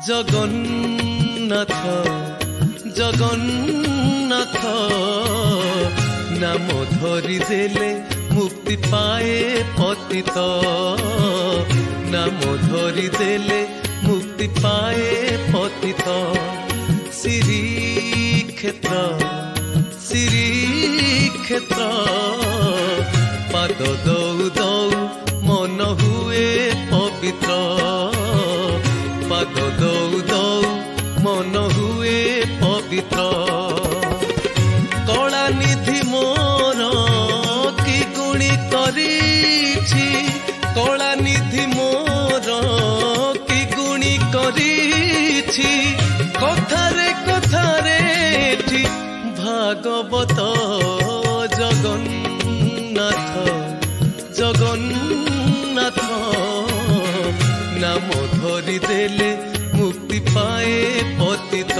জগন্নাথ জগন্নাথ নাম ধরি দেলে মুক্তি পায়ে পতিত নাম ধরি দেলে মুক্তি পায়ে পতিত শ্রীক্ষেত্র শ্রীক্ষেত্র পাদ দৌ দৌ মন হুয়ে পবিত্র পাদ দৌ দৌ মন হুয়ে পবিত্র কলা নিধি মোর কি গুণী করিছি কলা নিধি মোর কি গুণী করিছি কথারে কথারে ভাগবত জগন্নাথ জগন্নাথ নাম ধরি দেলে মুক্তি পায়ে পতিত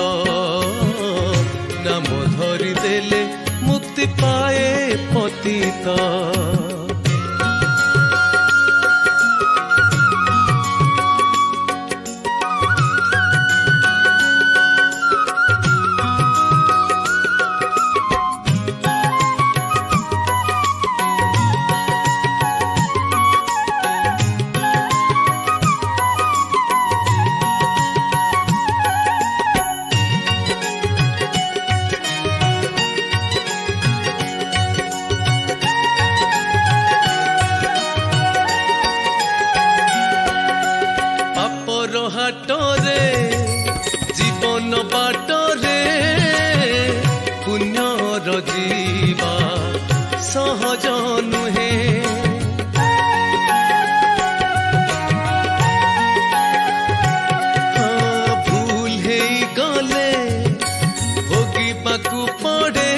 নাম ধরি দেলে মুক্তি পায়ে পতিত হাটরে জীবন বাটরে পুণ্যর জীবা সহজ নুহে ভুল হেই গলে ভোগিবাকু পড়ে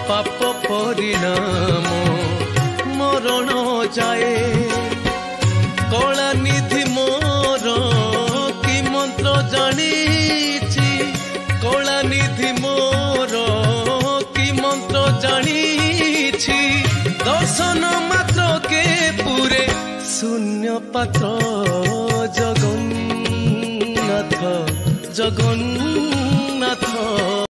পাপ পরিণাম মরণ যায় কলা নিধি মোর কি মন্ত্র জানিছি কলা নিধি মোর কি মন্ত্র জানিছি দর্শন মাত্র কে পুরে শূন্য পাত্র জগন্নাথ জগন্নাথ